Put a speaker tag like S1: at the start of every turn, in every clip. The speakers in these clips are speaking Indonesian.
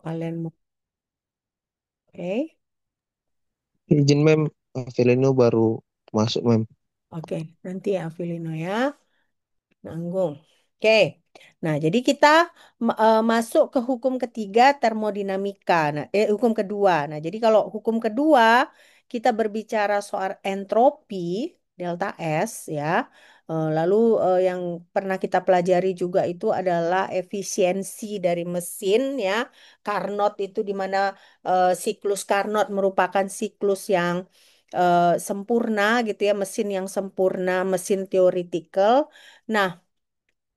S1: Kalian mau, oke?
S2: Izin mem, Avelino baru masuk mem.
S1: Oke, nanti ya Filino ya. Nanggung. Oke. Nah, jadi kita masuk ke hukum ketiga termodinamika. Nah, hukum kedua. Nah, jadi kalau hukum kedua kita berbicara soal entropi delta S ya. Lalu yang pernah kita pelajari juga itu adalah efisiensi dari mesin ya. Carnot itu di mana siklus Carnot merupakan siklus yang sempurna gitu ya, mesin yang sempurna, mesin theoretical. Nah,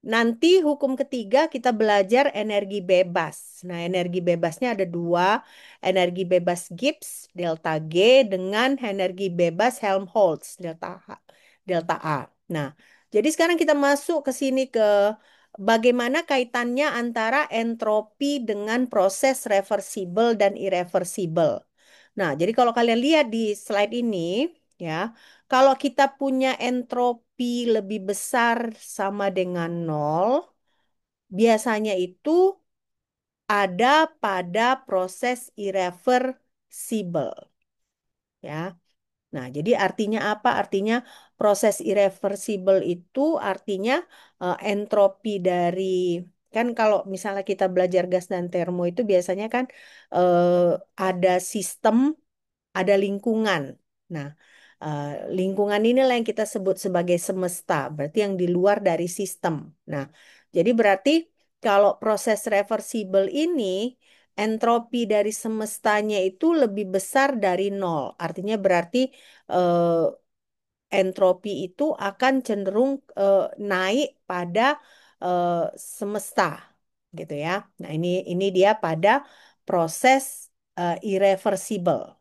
S1: nanti hukum ketiga kita belajar energi bebas. Nah, energi bebasnya ada dua, energi bebas Gibbs delta G dengan energi bebas Helmholtz delta A. Nah, jadi sekarang kita masuk ke sini ke bagaimana kaitannya antara entropi dengan proses reversible dan irreversible. Nah, jadi kalau kalian lihat di slide ini, ya, kalau kita punya entropi lebih besar sama dengan nol, biasanya itu ada pada proses irreversible, ya. Nah, jadi artinya apa? Artinya proses irreversible itu artinya entropi dari kan kalau misalnya kita belajar gas dan termo itu biasanya kan eh, ada sistem ada lingkungan. Nah, eh, lingkungan inilah yang kita sebut sebagai semesta, berarti yang di luar dari sistem. Nah, jadi berarti kalau proses reversible ini, entropi dari semestanya itu lebih besar dari nol. Artinya berarti eh, entropi itu akan cenderung naik pada eh, semesta, gitu ya. Nah, ini dia pada proses irreversible.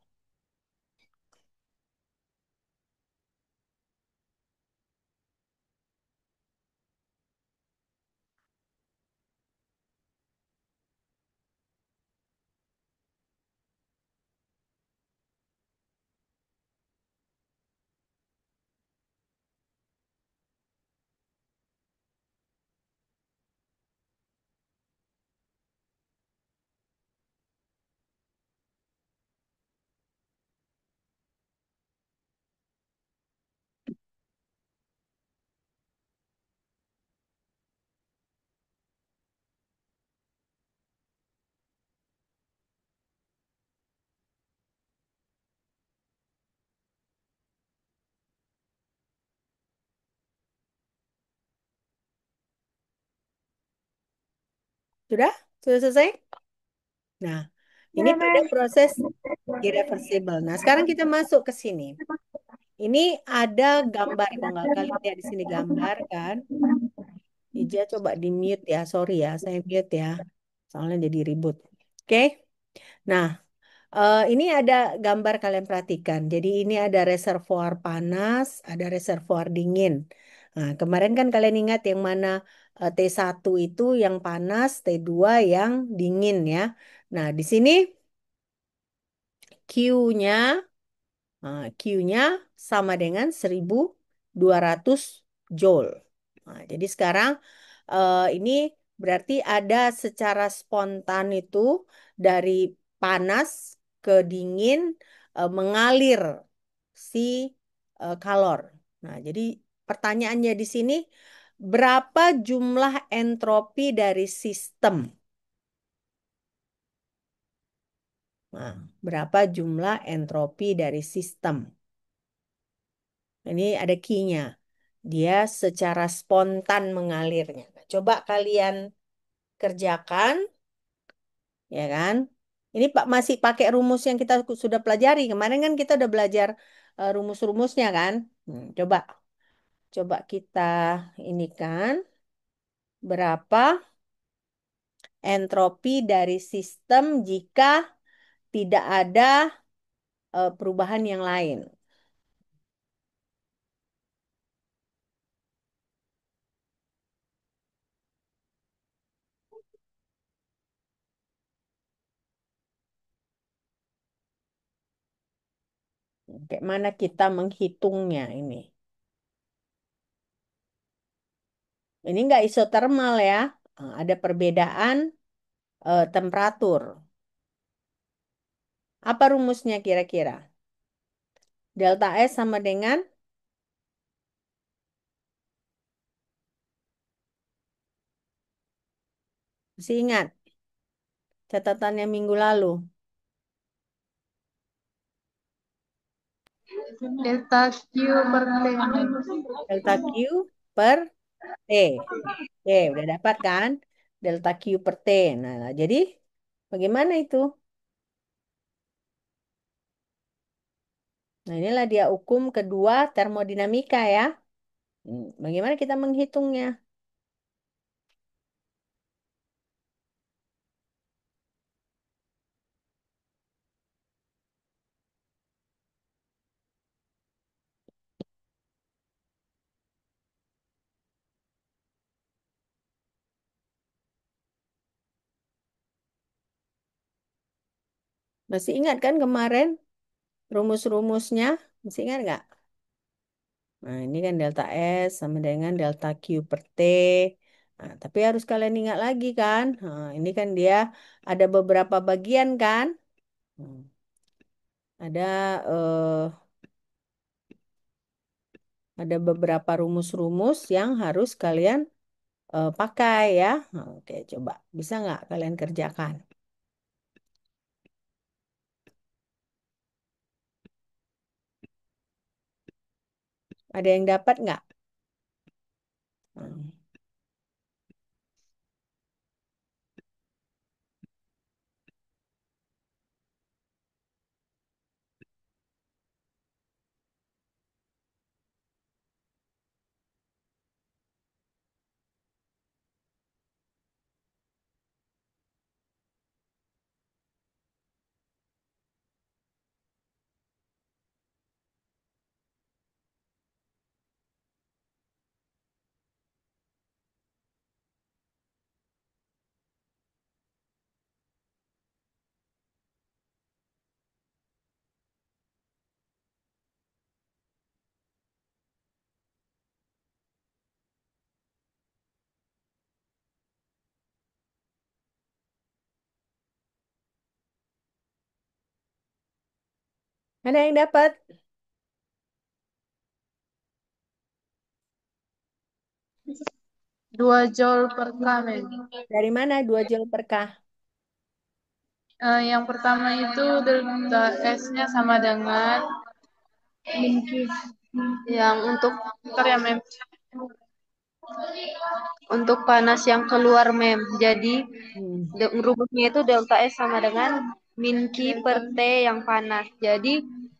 S1: Sudah? Sudah selesai? Nah, ini
S2: Ya,
S1: pada
S2: Mem.
S1: proses irreversible. Nah, sekarang kita masuk ke sini. Ini ada gambar, kalau nggak kalian lihat di sini gambar kan. Ija coba di mute ya, sorry ya, saya mute ya. Soalnya jadi ribut. Oke, nah ini ada gambar kalian perhatikan. Jadi ini ada reservoir panas, ada reservoir dingin. Nah, kemarin kan kalian ingat yang mana T1 itu yang panas, T2 yang dingin ya. Nah, di sini Q-nya, Q-nya sama dengan 1.200 joule. Nah, jadi sekarang ini berarti ada secara spontan itu dari panas ke dingin mengalir si kalor. Nah, jadi pertanyaannya di sini berapa jumlah entropi dari sistem? Nah, berapa jumlah entropi dari sistem? Ini ada key-nya. Dia secara spontan mengalirnya. Nah, coba kalian kerjakan, ya kan? Ini Pak masih pakai rumus yang kita sudah pelajari. Kemarin kan kita udah belajar rumus-rumusnya kan? Coba, coba kita ini kan berapa entropi dari sistem jika tidak ada perubahan yang lain. Kayak mana kita menghitungnya ini? Ini nggak isotermal ya. Ada perbedaan temperatur. Apa rumusnya kira-kira? Delta S sama dengan, masih ingat catatannya minggu lalu?
S3: Delta Q per T.
S1: Delta Q per T. Oke, udah dapat kan? Delta Q per T. Nah, jadi bagaimana itu? Nah, inilah dia hukum kedua termodinamika ya. Bagaimana kita menghitungnya? Masih ingat kan kemarin rumus-rumusnya? Masih ingat nggak? Nah, ini kan delta S sama dengan delta Q per T. Nah, tapi harus kalian ingat lagi kan? Nah, ini kan dia ada beberapa bagian kan? Hmm, Ada ada beberapa rumus-rumus yang harus kalian pakai ya. Nah, oke, coba bisa nggak kalian kerjakan? Ada yang dapat nggak? Hmm. Ada yang dapat?
S3: 2 Joule per K.
S1: Dari mana 2 Joule per K?
S3: Yang pertama itu delta S-nya sama dengan yang untuk bentar ya mem. Untuk panas yang keluar mem. Jadi
S1: Hmm.
S3: rumusnya itu delta S sama dengan min Q per T yang panas. Jadi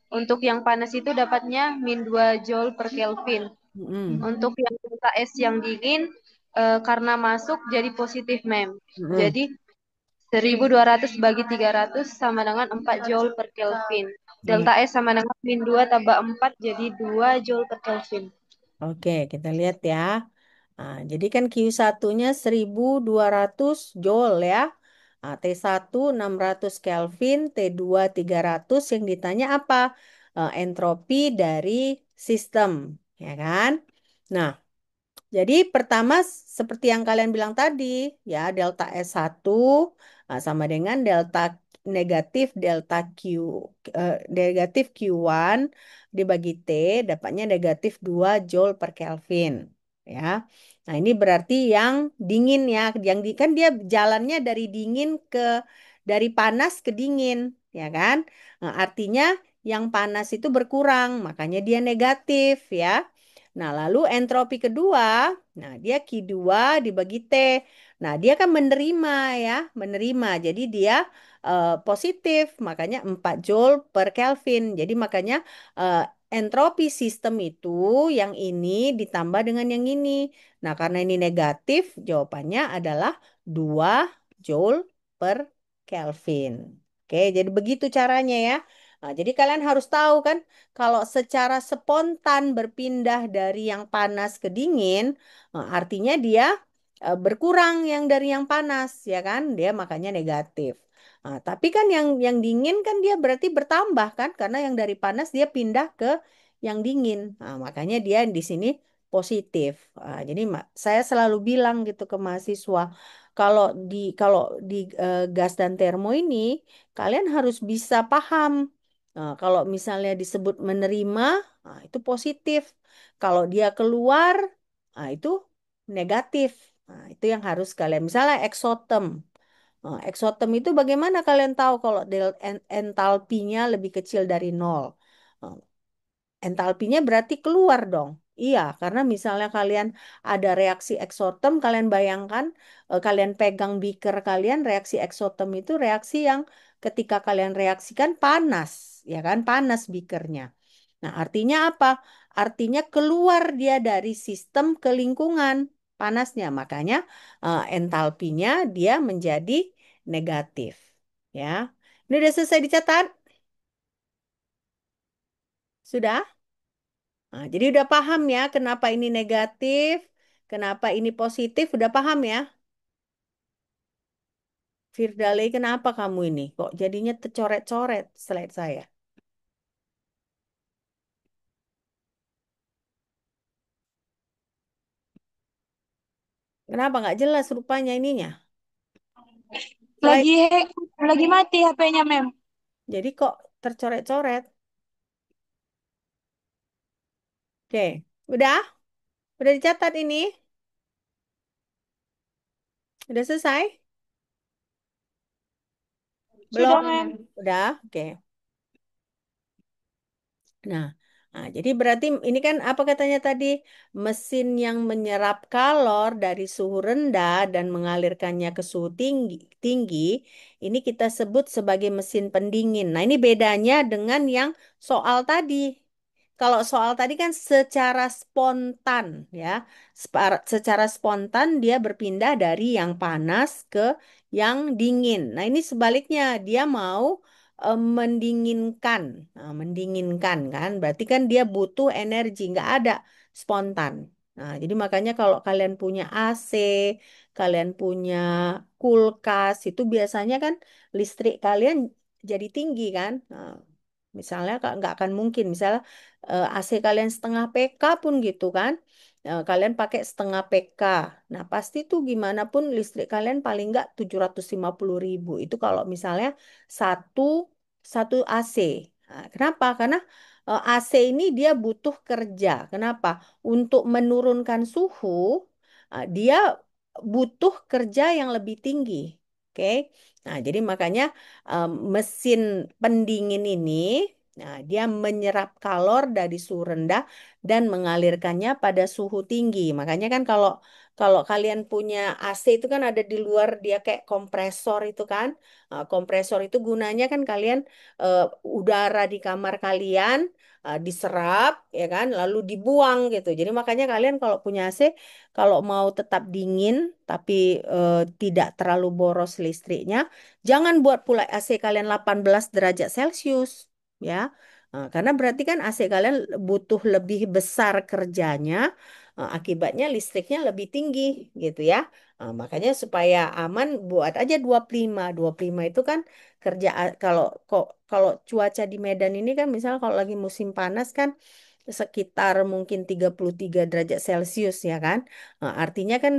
S3: untuk yang panas itu dapatnya min 2 Joule per Kelvin.
S1: Mm-mm.
S3: Untuk yang delta S yang dingin karena masuk jadi positif mem.
S1: Mm-mm.
S3: Jadi 1200 bagi 300 sama dengan 4 Joule per Kelvin.
S1: Iya.
S3: Delta S sama dengan min 2 tambah 4 jadi 2 Joule per Kelvin.
S1: Oke, kita lihat ya. Nah, jadi kan Q1-nya 1200 Joule ya. Nah, T1 600 Kelvin, T2 300. Yang ditanya apa? Entropi dari sistem, ya kan? Nah, jadi pertama seperti yang kalian bilang tadi, ya delta S1 sama dengan delta negatif delta Q negatif Q1 dibagi T dapatnya negatif 2 Joule per Kelvin. Ya. Nah, ini berarti yang dingin ya. Kan dia jalannya dari panas ke dingin, ya kan? Nah, artinya yang panas itu berkurang, makanya dia negatif ya. Nah, lalu entropi kedua, nah dia Q2 dibagi T. Nah, dia kan menerima ya, menerima. Jadi dia positif, makanya 4 Joule per Kelvin. Jadi makanya eh, entropi sistem itu yang ini ditambah dengan yang ini. Nah, karena ini negatif, jawabannya adalah 2 Joule per Kelvin. Oke, jadi begitu caranya ya. Nah, jadi kalian harus tahu kan kalau secara spontan berpindah dari yang panas ke dingin, artinya dia berkurang yang dari yang panas, ya kan? Dia makanya negatif. Nah, tapi kan yang dingin kan dia berarti bertambah kan? Karena yang dari panas dia pindah ke yang dingin. Nah, makanya dia di sini positif. Jadi saya selalu bilang gitu ke mahasiswa, kalau di gas dan termo ini kalian harus bisa paham. Nah, kalau misalnya disebut menerima, nah, itu positif. Kalau dia keluar, nah, itu negatif. Nah, itu yang harus kalian. Misalnya eksotem. Nah, eksotem itu bagaimana kalian tahu kalau entalpinya lebih kecil dari nol? Nah, entalpinya berarti keluar dong. Iya, karena misalnya kalian ada reaksi eksotem, kalian bayangkan, kalian pegang beaker kalian, reaksi eksotem itu reaksi yang ketika kalian reaksikan panas, ya kan? Panas beakernya. Nah, artinya apa? Artinya keluar dia dari sistem ke lingkungan panasnya. Makanya entalpinya dia menjadi negatif. Ya, ini udah selesai dicatat? Sudah? Nah, jadi udah paham ya kenapa ini negatif, kenapa ini positif, udah paham ya? Firdalei, kenapa kamu ini? Kok jadinya tercoret-coret slide saya? Kenapa nggak jelas rupanya ininya? Slide.
S4: Lagi hack, lagi mati HP-nya, Mem.
S1: Jadi kok tercoret-coret? Oke, udah? Udah dicatat ini? Udah selesai? Belum?
S4: Sudah,
S3: Sudah,
S4: Mem.
S3: Mem.
S1: Udah? Oke. Nah, jadi berarti ini kan apa katanya tadi? Mesin yang menyerap kalor dari suhu rendah dan mengalirkannya ke suhu tinggi, tinggi, ini kita sebut sebagai mesin pendingin. Nah, ini bedanya dengan yang soal tadi. Kalau soal tadi kan secara spontan ya, secara spontan dia berpindah dari yang panas ke yang dingin. Nah, ini sebaliknya dia mau mendinginkan. Nah, mendinginkan kan, berarti kan dia butuh energi, nggak ada spontan. Nah, jadi makanya kalau kalian punya AC, kalian punya kulkas, itu biasanya kan listrik kalian jadi tinggi kan. Nah, misalnya nggak akan mungkin, misalnya AC kalian setengah PK pun gitu kan. Kalian pakai setengah PK. Nah, pasti tuh gimana pun listrik kalian paling nggak 750.000. Itu kalau misalnya satu satu AC. Nah, kenapa? Karena AC ini dia butuh kerja. Kenapa? Untuk menurunkan suhu, dia butuh kerja yang lebih tinggi. Oke. Nah, jadi makanya eh, mesin pendingin ini, nah, dia menyerap kalor dari suhu rendah dan mengalirkannya pada suhu tinggi. Makanya kan kalau kalau kalian punya AC itu kan ada di luar dia kayak kompresor itu kan. Kompresor itu gunanya kan kalian eh, udara di kamar kalian diserap ya kan lalu dibuang gitu. Jadi makanya kalian kalau punya AC kalau mau tetap dingin tapi tidak terlalu boros listriknya, jangan buat pula AC kalian 18 derajat Celcius ya. Karena berarti kan AC kalian butuh lebih besar kerjanya, akibatnya listriknya lebih tinggi gitu ya. Makanya supaya aman buat aja 25. 25 itu kan kerja kalau cuaca di Medan ini kan misal kalau lagi musim panas kan sekitar mungkin 33 derajat Celcius ya kan. Artinya kan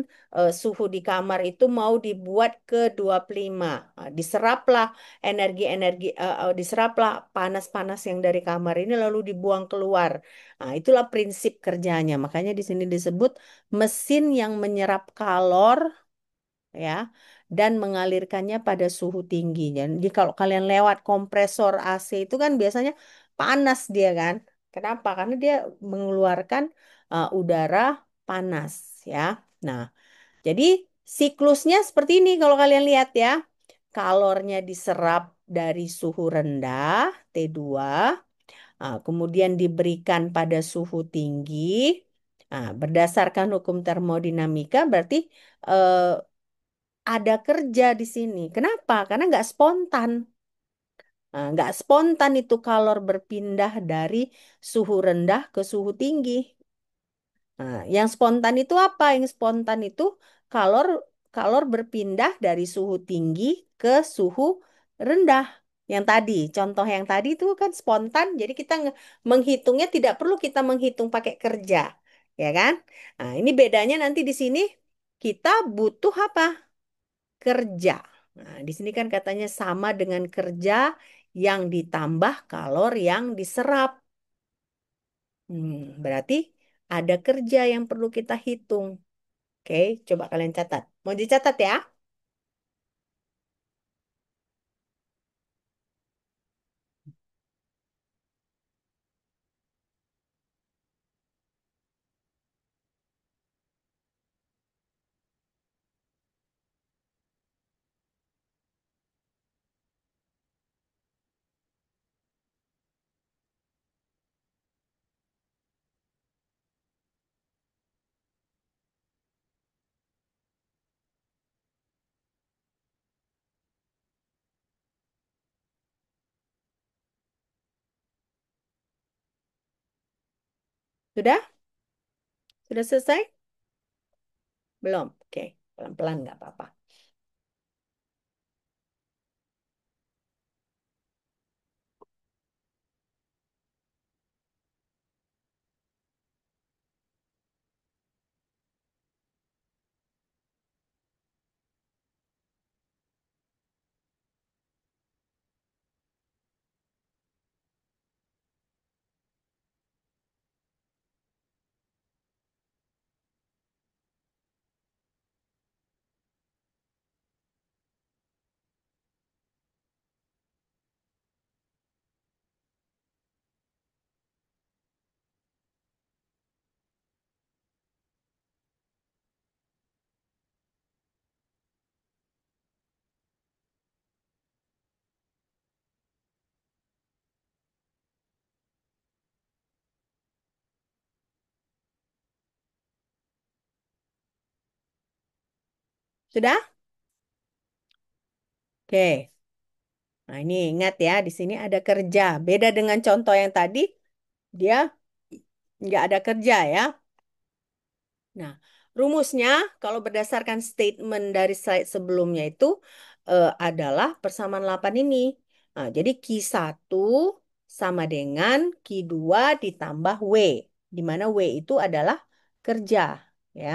S1: suhu di kamar itu mau dibuat ke 25. Diseraplah energi-energi diseraplah panas-panas yang dari kamar ini lalu dibuang keluar. Nah, itulah prinsip kerjanya. Makanya di sini disebut mesin yang menyerap kalor ya dan mengalirkannya pada suhu tinggi. Jadi kalau kalian lewat kompresor AC itu kan biasanya panas dia kan. Kenapa? Karena dia mengeluarkan udara panas ya. Nah, jadi siklusnya seperti ini kalau kalian lihat ya. Kalornya diserap dari suhu rendah T2, kemudian diberikan pada suhu tinggi. Berdasarkan hukum termodinamika berarti eh, ada kerja di sini. Kenapa? Karena nggak spontan. Nggak spontan itu kalor berpindah dari suhu rendah ke suhu tinggi. Yang spontan itu apa? Yang spontan itu kalor kalor berpindah dari suhu tinggi ke suhu rendah. Yang tadi, contoh yang tadi itu kan spontan, jadi kita menghitungnya tidak perlu kita menghitung pakai kerja, ya kan? Nah, ini bedanya nanti di sini kita butuh apa? kerja. Nah, di sini kan katanya sama dengan kerja yang ditambah kalor yang diserap. Berarti ada kerja yang perlu kita hitung. Oke, coba kalian catat. Mau dicatat ya? Sudah? Sudah selesai? Belum? Oke, pelan-pelan nggak apa-apa. Sudah? Oke. Nah, ini ingat ya, di sini ada kerja. Beda dengan contoh yang tadi, dia nggak ada kerja ya. Nah, rumusnya kalau berdasarkan statement dari slide sebelumnya itu adalah persamaan 8 ini. Nah, jadi Q1 sama dengan Q2 ditambah W, di mana W itu adalah kerja, ya.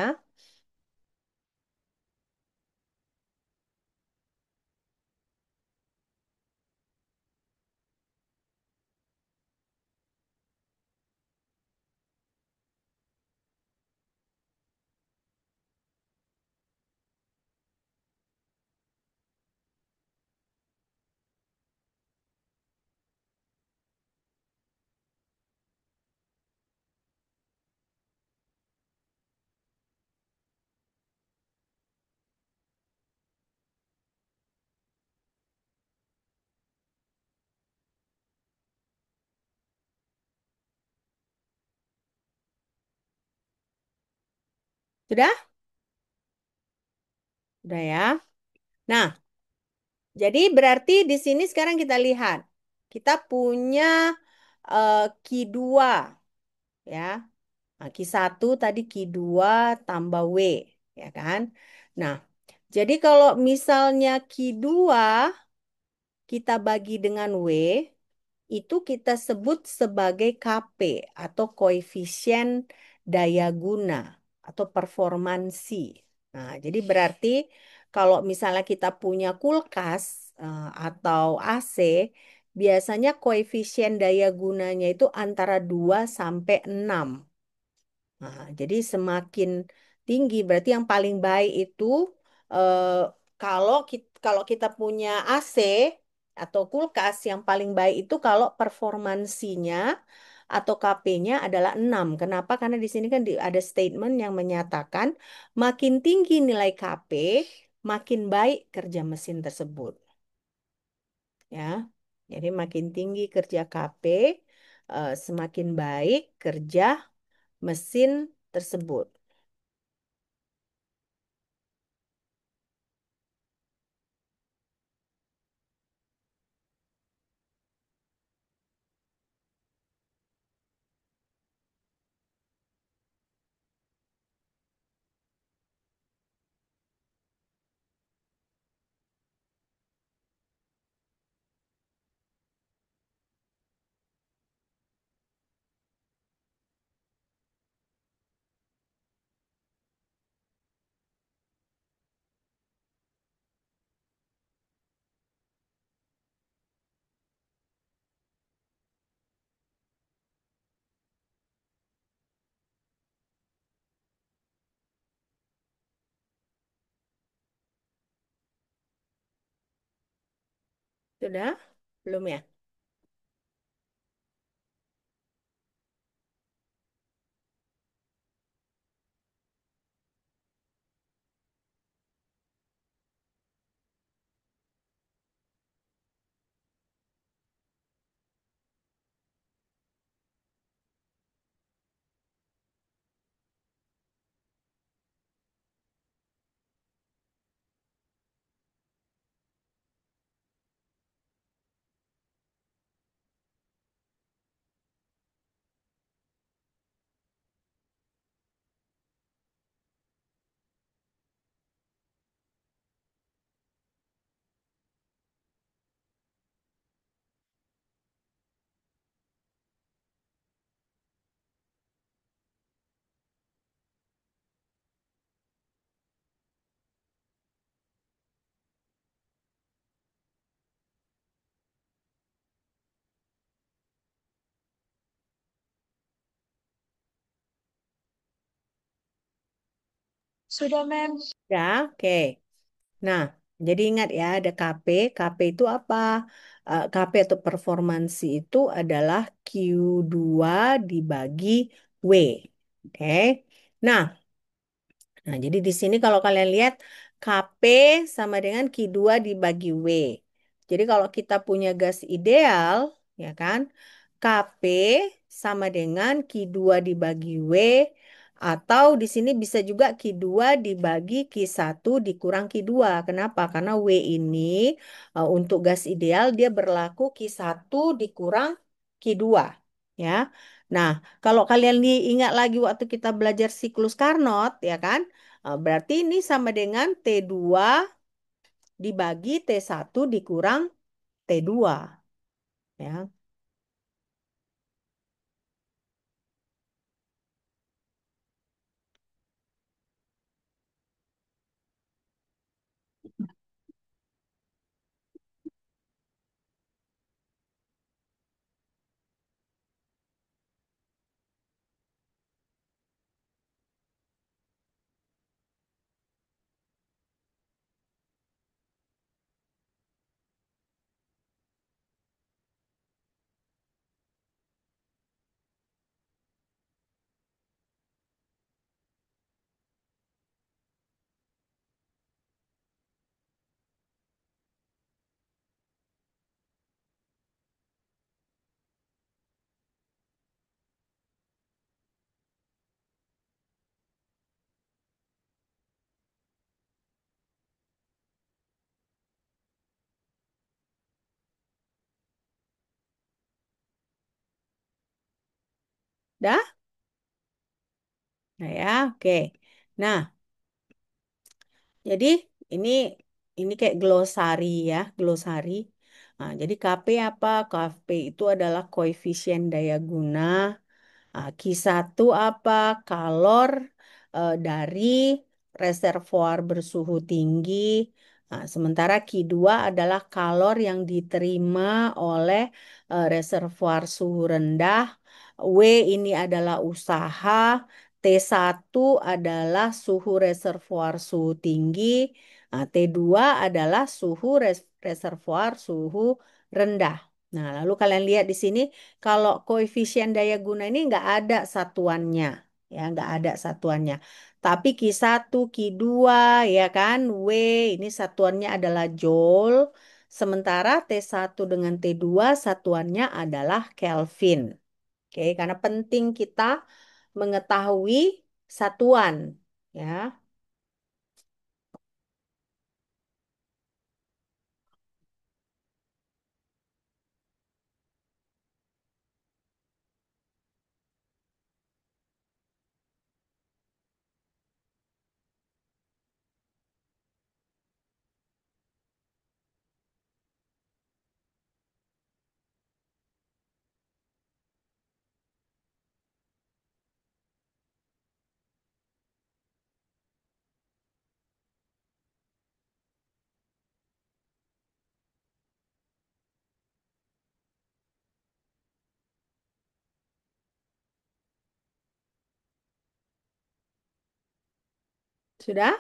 S1: Sudah? Sudah ya. Nah, jadi berarti di sini sekarang kita lihat. Kita punya Q2 ya. Nah, Q1 tadi Q2 tambah W, ya kan? Nah, jadi kalau misalnya Q2 kita bagi dengan W, itu kita sebut sebagai KP atau koefisien daya guna atau performansi. Nah, jadi berarti kalau misalnya kita punya kulkas atau AC, biasanya koefisien daya gunanya itu antara 2 sampai 6. Nah, jadi semakin tinggi berarti yang paling baik itu eh, kalau kita punya AC atau kulkas yang paling baik itu kalau performansinya atau KP-nya adalah 6. Kenapa? Karena di sini kan ada statement yang menyatakan makin tinggi nilai KP, makin baik kerja mesin tersebut. Ya. Jadi makin tinggi kerja KP, semakin baik kerja mesin tersebut. Sudah? Belum ya?
S4: Sudah, Mem.
S1: Ya, oke. Nah, jadi ingat ya, ada KP. KP itu apa? KP atau performansi itu adalah Q2 dibagi W. Oke. Nah, jadi di sini kalau kalian lihat KP sama dengan Q2 dibagi W. Jadi kalau kita punya gas ideal, ya kan, KP sama dengan Q2 dibagi W, atau di sini bisa juga Q2 dibagi Q1 dikurang Q2. Kenapa? Karena W ini untuk gas ideal dia berlaku Q1 dikurang Q2. Ya. Nah, kalau kalian ingat lagi waktu kita belajar siklus Carnot, ya kan? Berarti ini sama dengan T2 dibagi T1 dikurang T2. Ya. Dah? Nah ya, oke. Nah, jadi ini ini kayak glosari ya, glosari. Nah, jadi KP apa? KP itu adalah koefisien daya guna. Q1 apa? Kalor dari reservoir bersuhu tinggi. Sementara Q2 adalah kalor yang diterima oleh reservoir suhu rendah. W ini adalah usaha. T1 adalah suhu reservoir suhu tinggi. T2 adalah suhu reservoir suhu rendah. Nah, lalu kalian lihat di sini kalau koefisien daya guna ini nggak ada satuannya, ya nggak ada satuannya. Tapi Q1, Q2, ya kan, W ini satuannya adalah joule. Sementara T1 dengan T2 satuannya adalah Kelvin. Oke, karena penting kita mengetahui satuan, ya. Sudah?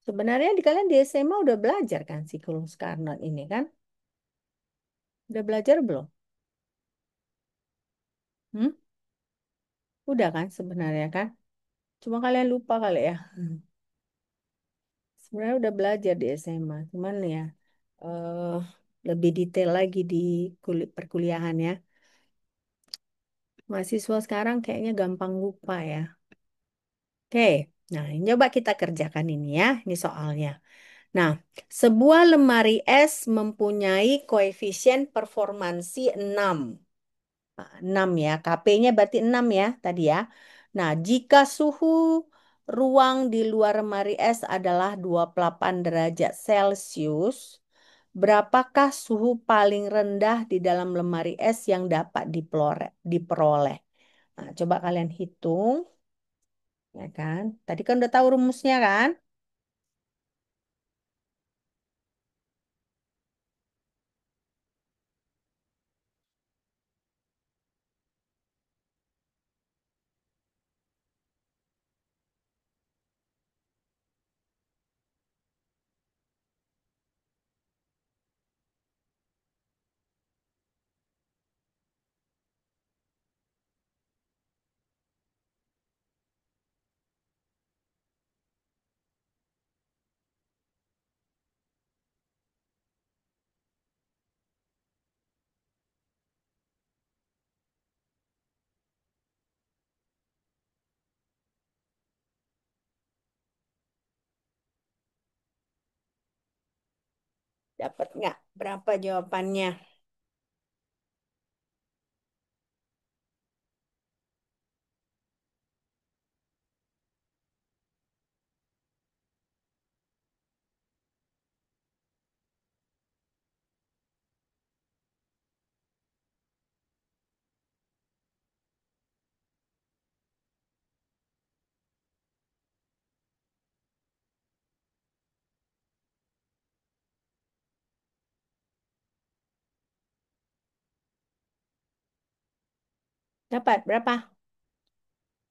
S1: Sebenarnya di kalian di SMA udah belajar kan siklus Carnot ini kan? Udah belajar belum? Hmm? Udah kan sebenarnya kan? Cuma kalian lupa kali ya. Sebenarnya udah belajar di SMA, cuman ya eh lebih detail lagi di perkuliahan ya. Mahasiswa sekarang kayaknya gampang lupa ya. Oke, nah ini coba kita kerjakan ini ya, ini soalnya. Nah, sebuah lemari es mempunyai koefisien performansi 6. Nah, 6 ya, KP-nya berarti 6 ya tadi ya. Nah, jika suhu ruang di luar lemari es adalah 28 derajat Celcius, berapakah suhu paling rendah di dalam lemari es yang dapat diperoleh? Nah, coba kalian hitung, ya kan? Tadi kan udah tahu rumusnya kan? Dapat nggak? Berapa jawabannya? Dapat berapa?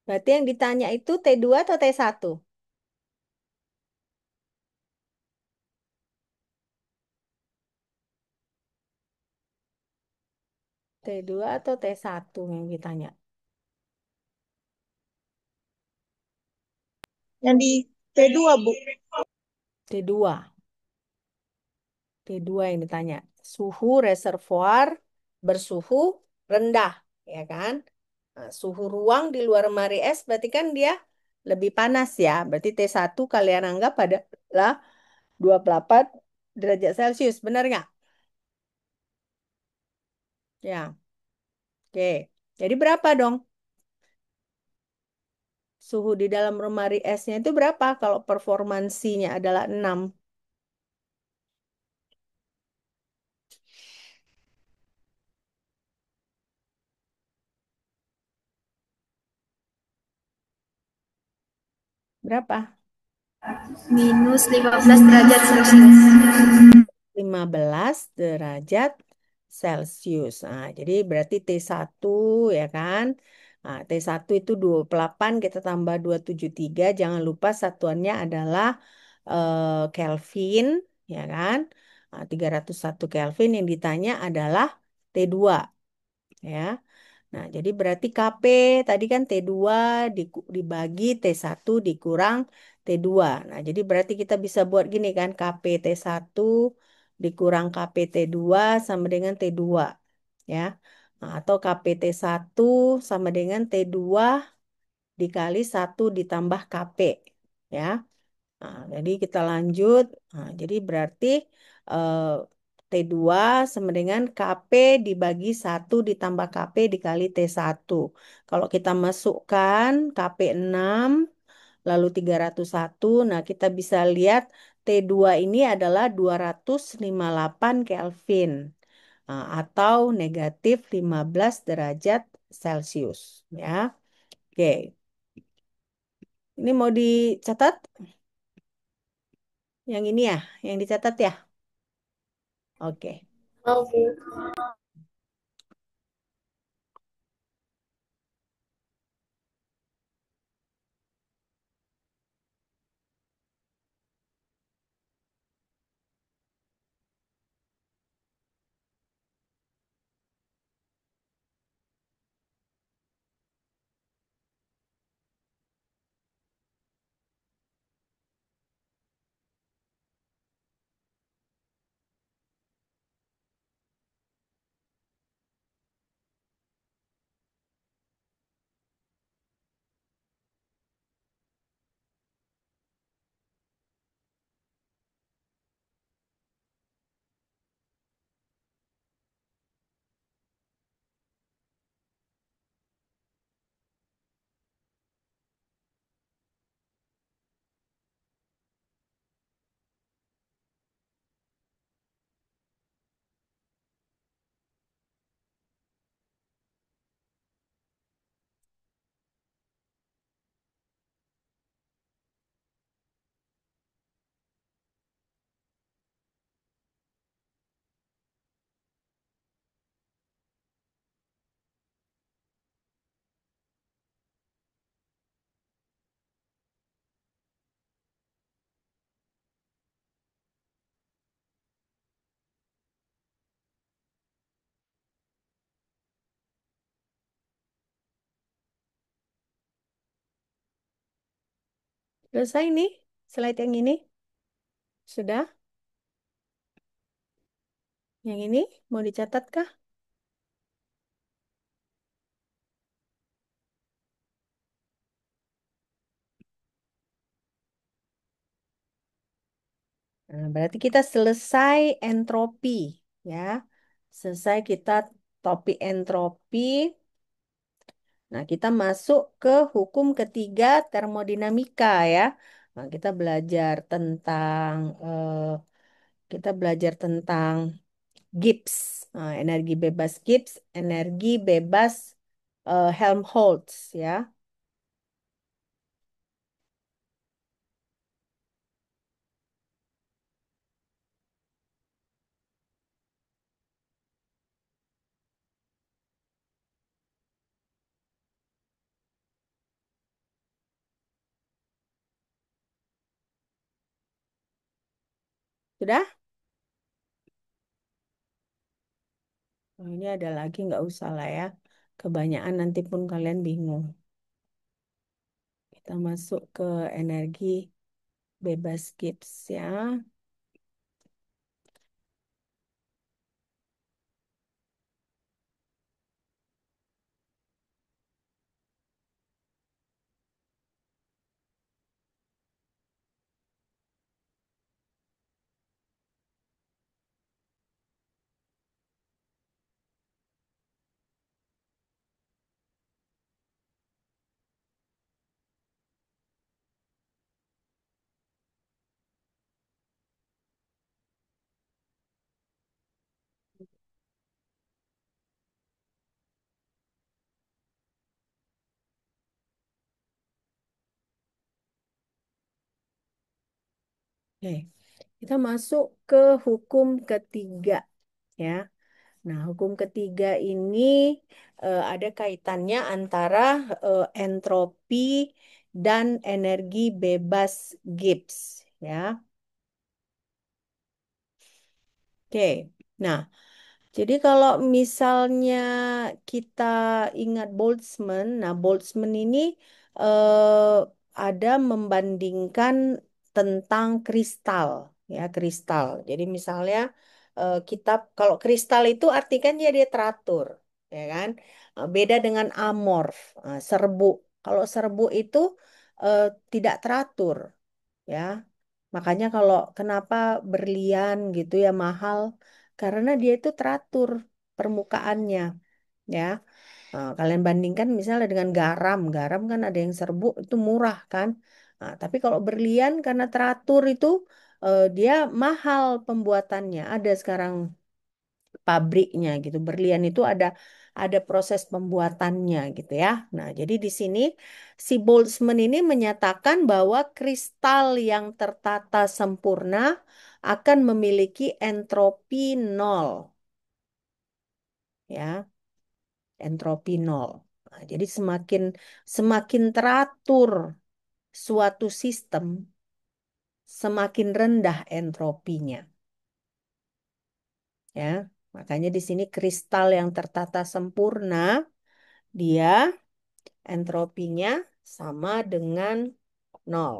S1: Berarti yang ditanya itu T2 atau T1? T2 atau T1 yang ditanya?
S4: Yang di T2, Bu.
S1: T2. T2 yang ditanya. Suhu reservoir bersuhu rendah, ya kan? Nah, suhu ruang di luar lemari es berarti kan dia lebih panas ya. Berarti T1 kalian anggap adalah 28 derajat Celcius. Benar nggak? Ya, oke. Jadi berapa dong? Suhu di dalam lemari esnya itu berapa kalau performansinya adalah 6? Berapa?
S4: Minus 15 derajat Celcius.
S1: 15 derajat Celcius. Nah, jadi berarti T1 ya kan. Nah, T1 itu 28 kita tambah 273. Jangan lupa satuannya adalah Kelvin ya kan. Nah, 301 Kelvin yang ditanya adalah T2 ya. Nah, jadi berarti KP tadi kan T2 dibagi T1 dikurang T2. Nah, jadi berarti kita bisa buat gini kan, KP T1 dikurang KP T2 sama dengan T2. Ya. Nah, atau KP T1 sama dengan T2 dikali 1 ditambah KP. Ya. Nah, jadi kita lanjut. Nah, jadi berarti eh, T2 sama dengan KP dibagi 1 ditambah KP dikali T1. Kalau kita masukkan KP 6 lalu 301, nah kita bisa lihat T2 ini adalah 258 Kelvin. Nah, atau negatif 15 derajat Celcius. Ya, oke. Ini mau dicatat? Yang ini ya, yang dicatat ya? Oke.
S4: Oke.
S1: Selesai nih slide yang ini. Sudah? Yang ini mau dicatat kah? Nah, berarti kita selesai entropi, ya. Selesai kita topik entropi. Nah, kita masuk ke hukum ketiga termodinamika, ya. Nah, kita belajar tentang Gibbs. Nah, energi bebas Gibbs, energi bebas Helmholtz, ya. Sudah? Oh, ini ada lagi, nggak usah lah ya. Kebanyakan nanti pun kalian bingung. Kita masuk ke energi bebas Gibbs, ya. Oke, kita masuk ke hukum ketiga, ya. Nah, hukum ketiga ini ada kaitannya antara entropi dan energi bebas Gibbs, ya. Oke, nah, jadi kalau misalnya kita ingat Boltzmann, nah Boltzmann ini eh, ada membandingkan tentang kristal, ya kristal. Jadi misalnya kita kalau kristal itu artikan dia teratur, ya kan? Beda dengan amorf, serbu. Kalau serbu itu eh, tidak teratur, ya. Makanya kalau kenapa berlian gitu ya mahal, karena dia itu teratur permukaannya, ya. Kalian bandingkan misalnya dengan garam, garam kan ada yang serbuk itu murah kan. Tapi kalau berlian karena teratur itu dia mahal pembuatannya. Ada sekarang pabriknya gitu. Berlian itu ada proses pembuatannya gitu ya. Nah, jadi di sini si Boltzmann ini menyatakan bahwa kristal yang tertata sempurna akan memiliki entropi nol, ya, entropi nol. Nah, jadi semakin semakin teratur suatu sistem, semakin rendah entropinya, ya. Makanya di sini kristal yang tertata sempurna dia entropinya sama dengan nol.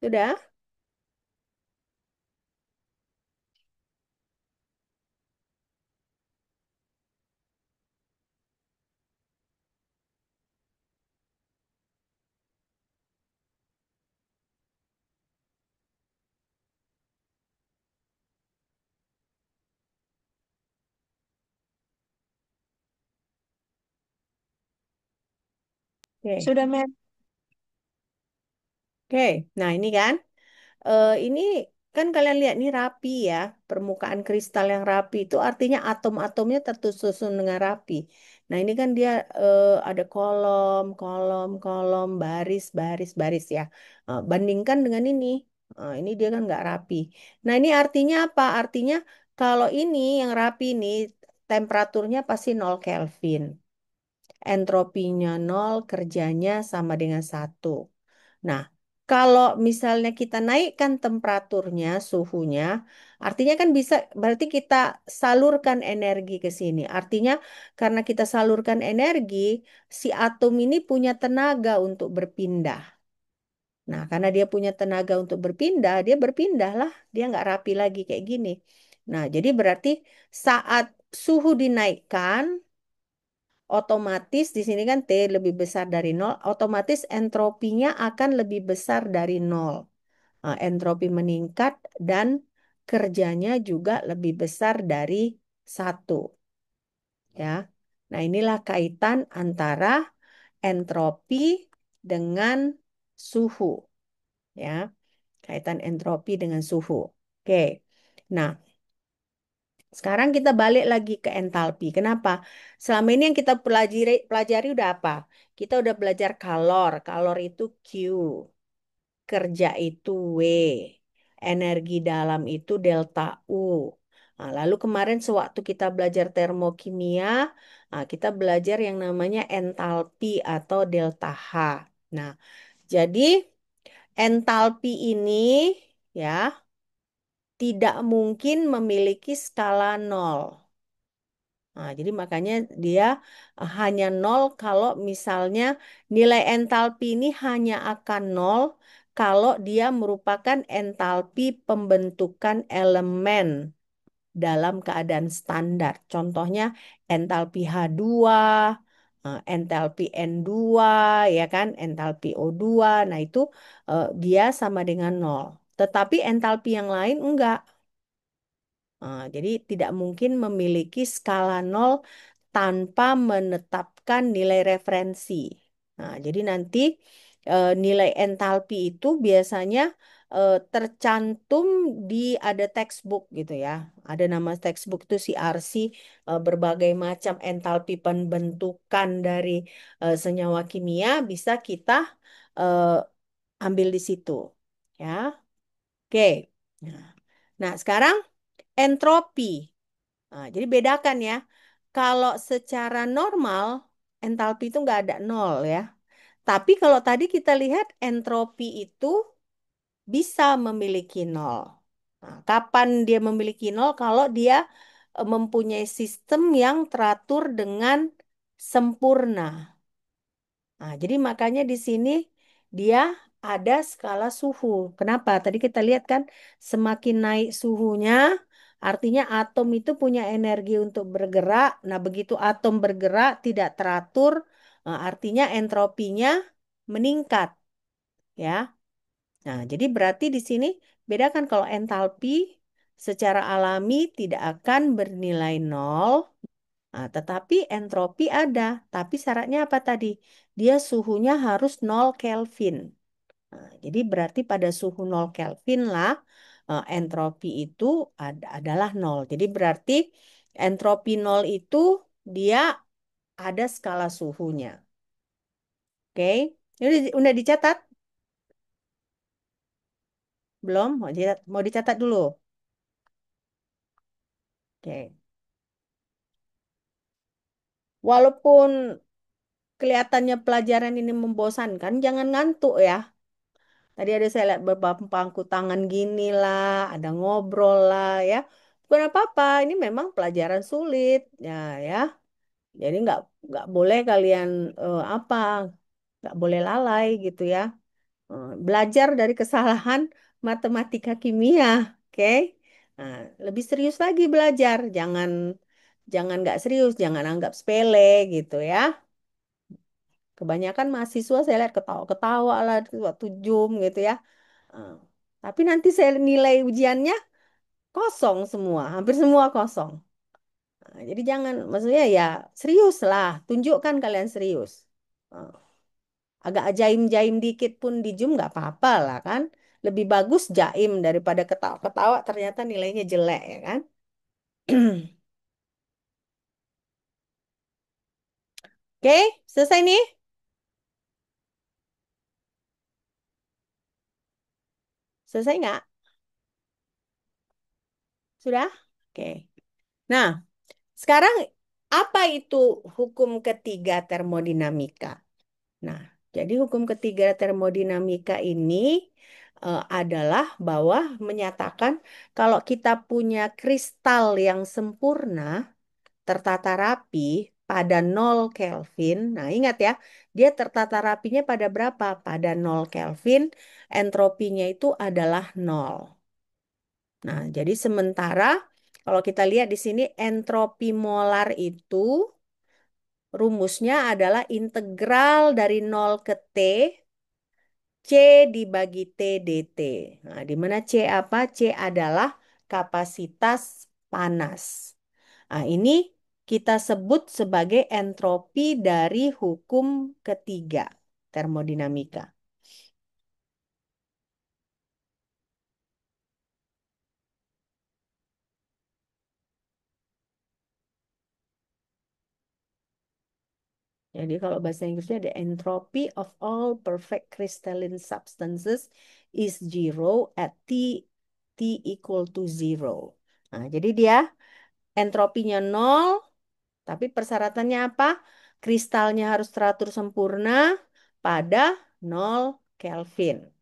S1: Sudah? Oke.
S4: Sudah, Mem.
S1: Oke. Nah, ini kan. Ini kan kalian lihat nih rapi ya. Permukaan kristal yang rapi itu artinya atom-atomnya tersusun dengan rapi. Nah, ini kan dia ada kolom, kolom, kolom, baris, baris, baris ya. Bandingkan dengan ini. Ini dia kan nggak rapi. Nah, ini artinya apa? Artinya kalau ini yang rapi nih temperaturnya pasti 0 Kelvin. Entropinya 0, kerjanya sama dengan 1. Nah, kalau misalnya kita naikkan temperaturnya, suhunya, artinya kan bisa, berarti kita salurkan energi ke sini. Artinya karena kita salurkan energi, si atom ini punya tenaga untuk berpindah. Nah, karena dia punya tenaga untuk berpindah, dia berpindah lah. Dia nggak rapi lagi kayak gini. Nah, jadi berarti saat suhu dinaikkan, otomatis di sini kan T lebih besar dari nol, otomatis entropinya akan lebih besar dari nol. Entropi meningkat dan kerjanya juga lebih besar dari 1, ya. Nah, inilah kaitan antara entropi dengan suhu, ya. Kaitan entropi dengan suhu. Oke. Nah, sekarang kita balik lagi ke entalpi. Kenapa? Selama ini yang kita pelajari udah apa? Kita udah belajar kalor. Kalor itu Q. Kerja itu W. Energi dalam itu delta U. Nah, lalu kemarin sewaktu kita belajar termokimia, kita belajar yang namanya entalpi atau delta H. Nah, jadi entalpi ini ya tidak mungkin memiliki skala nol. Nah, jadi makanya dia hanya nol kalau misalnya nilai entalpi ini hanya akan nol kalau dia merupakan entalpi pembentukan elemen dalam keadaan standar. Contohnya entalpi H2, entalpi N2, ya kan, entalpi O2. Nah, itu dia sama dengan nol. Tetapi entalpi yang lain enggak. Jadi tidak mungkin memiliki skala nol tanpa menetapkan nilai referensi. Nah, jadi nanti nilai entalpi itu biasanya tercantum di ada textbook gitu ya. Ada nama textbook itu CRC, berbagai macam entalpi pembentukan dari senyawa kimia bisa kita eh, ambil di situ. Ya, oke. Nah, nah, sekarang entropi. Nah, jadi bedakan ya. Kalau secara normal, entalpi itu nggak ada nol ya. Tapi kalau tadi kita lihat entropi itu bisa memiliki nol. Nah, kapan dia memiliki nol? Kalau dia mempunyai sistem yang teratur dengan sempurna. Nah, jadi makanya di sini dia ada skala suhu. Kenapa? Tadi kita lihat kan semakin naik suhunya, artinya atom itu punya energi untuk bergerak. Nah, begitu atom bergerak tidak teratur, artinya entropinya meningkat, ya. Nah, jadi berarti di sini bedakan kalau entalpi secara alami tidak akan bernilai nol. Nah, tetapi entropi ada, tapi syaratnya apa tadi? Dia suhunya harus 0 Kelvin. Nah, jadi berarti pada suhu 0 Kelvin lah entropi itu adalah nol. Jadi berarti entropi nol itu dia ada skala suhunya. Oke, ini udah dicatat? Belum? Mau dicatat dulu. Oke. Walaupun kelihatannya pelajaran ini membosankan, jangan ngantuk ya. Tadi ada saya lihat beberapa pangku tangan gini lah, ada ngobrol lah ya. Bukan apa-apa, ini memang pelajaran sulit ya ya. Jadi nggak boleh kalian apa, nggak boleh lalai gitu ya. Belajar dari kesalahan matematika kimia, oke? Nah, lebih serius lagi belajar, jangan jangan nggak serius, jangan anggap sepele gitu ya. Kebanyakan mahasiswa saya lihat ketawa-ketawa lah waktu Zoom gitu ya. Eh, Tapi nanti saya nilai ujiannya kosong semua, hampir semua kosong. Jadi jangan, maksudnya ya serius lah, tunjukkan kalian serius. Eh, Agak jaim-jaim dikit pun di Zoom nggak apa-apa lah kan. Lebih bagus jaim daripada ketawa-ketawa ternyata nilainya jelek ya kan. Oke, selesai nih? Selesai nggak? Sudah? Oke. Nah, Sekarang apa itu hukum ketiga termodinamika? Nah, jadi hukum ketiga termodinamika ini adalah bahwa menyatakan kalau kita punya kristal yang sempurna, tertata rapi pada 0 Kelvin. Nah, ingat ya, dia tertata rapinya pada berapa? Pada 0 Kelvin, entropinya itu adalah nol. Nah, jadi sementara kalau kita lihat di sini entropi molar itu rumusnya adalah integral dari 0 ke T C dibagi T dt. Nah, di mana C apa? C adalah kapasitas panas. Nah, ini kita sebut sebagai entropi dari hukum ketiga termodinamika. Jadi kalau bahasa Inggrisnya the entropy of all perfect crystalline substances is zero at T equal to zero. Nah, jadi dia entropinya nol, tapi persyaratannya apa? Kristalnya harus teratur sempurna pada 0 Kelvin.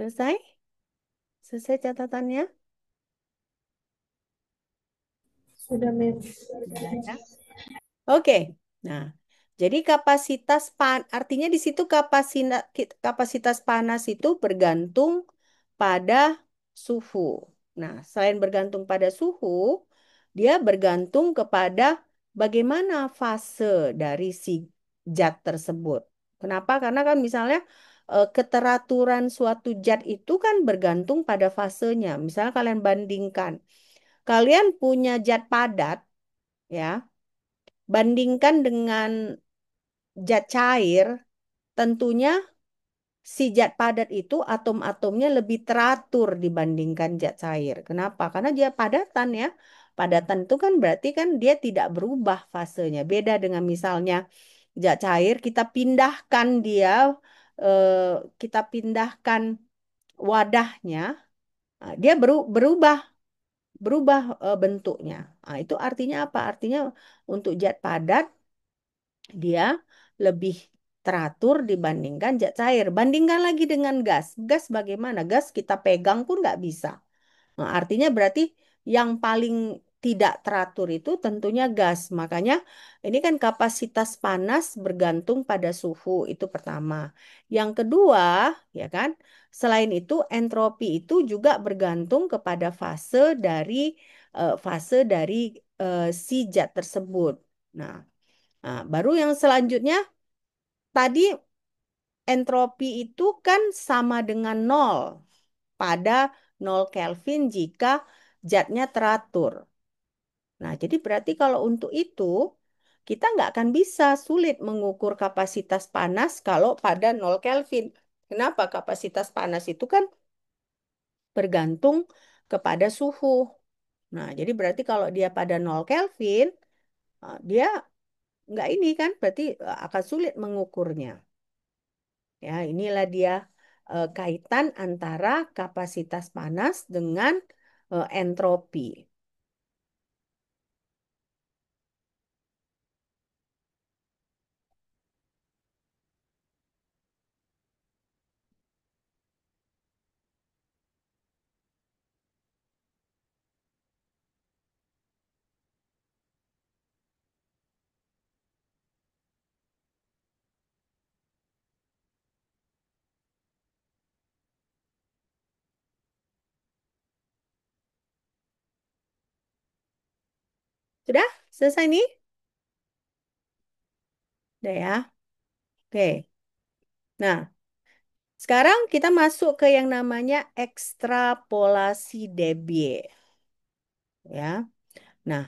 S1: Selesai? Selesai catatannya?
S4: Sudah, Mem.
S1: Sudah ya. Oke. Nah, jadi artinya di situ kapasitas panas itu bergantung pada suhu. Nah, selain bergantung pada suhu, dia bergantung kepada bagaimana fase dari si zat tersebut. Kenapa? Karena kan misalnya keteraturan suatu zat itu kan bergantung pada fasenya. Misalnya kalian bandingkan, kalian punya zat padat, ya. Bandingkan dengan zat cair, tentunya si zat padat itu atom-atomnya lebih teratur dibandingkan zat cair. Kenapa? Karena dia padatan ya. Padatan itu kan berarti kan dia tidak berubah fasenya. Beda dengan misalnya zat cair, eh, kita pindahkan wadahnya, dia berubah berubah bentuknya. Nah, itu artinya apa? Artinya untuk zat padat dia lebih teratur dibandingkan zat cair. Bandingkan lagi dengan gas. Gas bagaimana? Gas kita pegang pun nggak bisa. Nah, artinya berarti yang paling tidak teratur itu tentunya gas. Makanya ini kan kapasitas panas bergantung pada suhu. Itu pertama. Yang kedua, ya kan? Selain itu entropi itu juga bergantung kepada fase dari si zat tersebut. Baru yang selanjutnya tadi entropi itu kan sama dengan nol pada 0 Kelvin jika zatnya teratur. Nah, jadi berarti kalau untuk itu kita nggak akan bisa sulit mengukur kapasitas panas kalau pada 0 Kelvin. Kenapa? Kapasitas panas itu kan bergantung kepada suhu. Nah, jadi berarti kalau dia pada 0 Kelvin, dia nggak ini kan, berarti akan sulit mengukurnya. Ya, inilah dia kaitan antara kapasitas panas dengan entropi. Sudah? Selesai nih? Udah ya? Oke. Nah, sekarang kita masuk ke yang namanya ekstrapolasi Debye. Ya. Nah,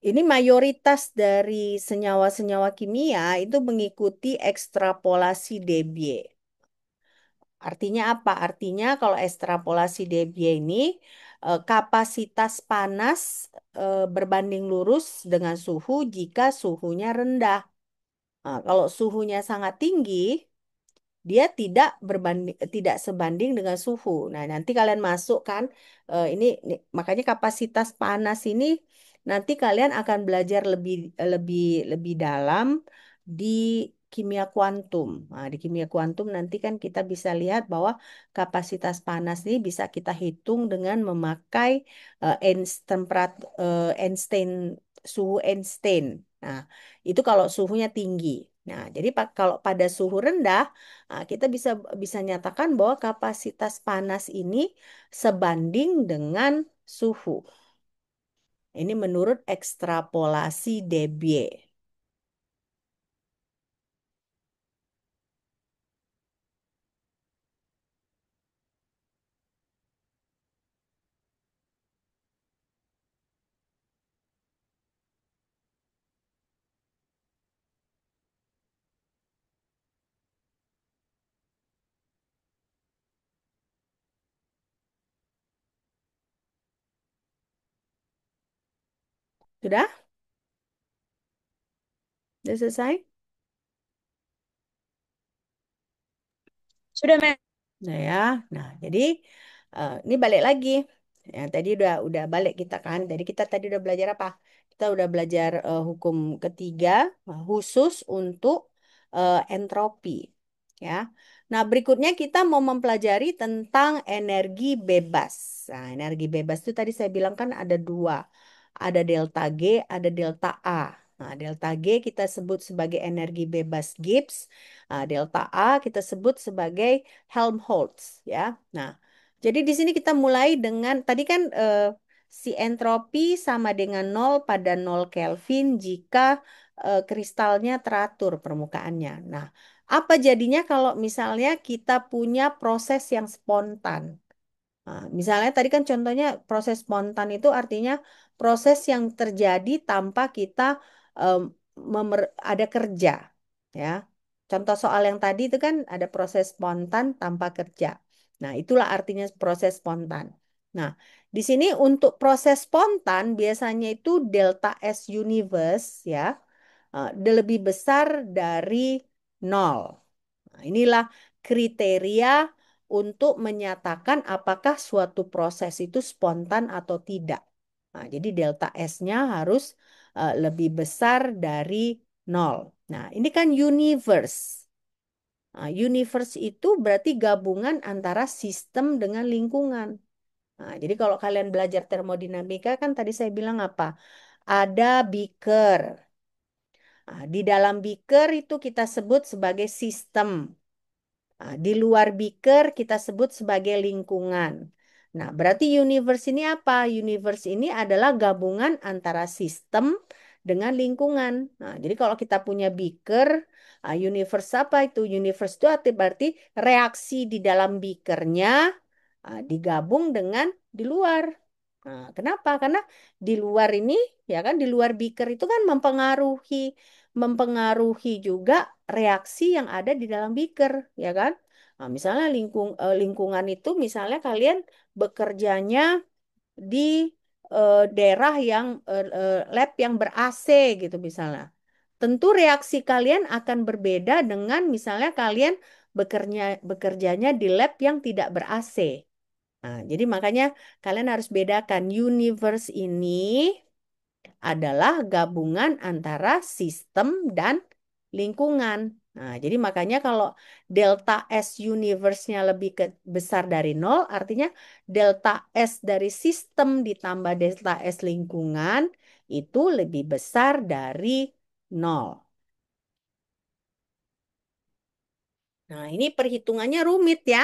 S1: ini mayoritas dari senyawa-senyawa kimia itu mengikuti ekstrapolasi Debye. Artinya apa? Artinya kalau ekstrapolasi Debye ini kapasitas panas berbanding lurus dengan suhu jika suhunya rendah. Nah, kalau suhunya sangat tinggi, dia tidak sebanding dengan suhu. Nah, nanti kalian masuk kan makanya kapasitas panas ini nanti kalian akan belajar lebih lebih dalam di kimia kuantum. Nah, di kimia kuantum nanti kan kita bisa lihat bahwa kapasitas panas ini bisa kita hitung dengan memakai Einstein suhu Einstein. Nah, itu kalau suhunya tinggi. Nah, jadi kalau pada suhu rendah, kita bisa bisa nyatakan bahwa kapasitas panas ini sebanding dengan suhu. Ini menurut ekstrapolasi Debye. Sudah? Sudah selesai?
S3: Sudah, Mem.
S1: Nah ya, nah jadi ini balik lagi. Ya, tadi udah balik kita kan. Jadi kita tadi udah belajar apa? Kita udah belajar hukum ketiga khusus untuk entropi. Ya. Nah, berikutnya kita mau mempelajari tentang energi bebas. Nah, energi bebas itu tadi saya bilang kan ada dua. Ada delta G, ada delta A. Nah, delta G kita sebut sebagai energi bebas Gibbs. Nah, delta A kita sebut sebagai Helmholtz ya. Nah, jadi di sini kita mulai dengan tadi kan si entropi sama dengan nol pada 0 Kelvin jika kristalnya teratur permukaannya. Nah, apa jadinya kalau misalnya kita punya proses yang spontan? Nah, misalnya tadi kan contohnya proses spontan itu artinya proses yang terjadi tanpa kita em, ada kerja, ya. Contoh soal yang tadi itu kan ada proses spontan tanpa kerja. Nah, itulah artinya proses spontan. Nah, di sini untuk proses spontan biasanya itu delta S universe ya, lebih besar dari nol. Nah, inilah kriteria untuk menyatakan apakah suatu proses itu spontan atau tidak. Nah, jadi delta S-nya harus lebih besar dari nol. Nah, ini kan universe. Nah, universe itu berarti gabungan antara sistem dengan lingkungan. Nah, jadi kalau kalian belajar termodinamika kan tadi saya bilang apa? Ada beaker. Nah, di dalam beaker itu kita sebut sebagai sistem. Nah, di luar beaker kita sebut sebagai lingkungan. Nah, berarti universe ini apa? Universe ini adalah gabungan antara sistem dengan lingkungan. Nah, jadi kalau kita punya beaker, universe apa itu? Universe itu berarti reaksi di dalam beakernya digabung dengan di luar. Nah, kenapa? Karena di luar ini, ya kan, di luar beaker itu kan mempengaruhi juga reaksi yang ada di dalam beaker, ya kan? Nah, misalnya lingkungan itu, misalnya kalian bekerjanya di daerah yang lab yang ber-AC gitu misalnya. Tentu reaksi kalian akan berbeda dengan misalnya kalian bekerjanya di lab yang tidak ber-AC. Nah, jadi makanya kalian harus bedakan universe ini adalah gabungan antara sistem dan lingkungan. Nah, jadi makanya kalau delta S universe-nya besar dari nol, artinya delta S dari sistem ditambah delta S lingkungan itu lebih besar dari nol. Nah, ini perhitungannya rumit ya.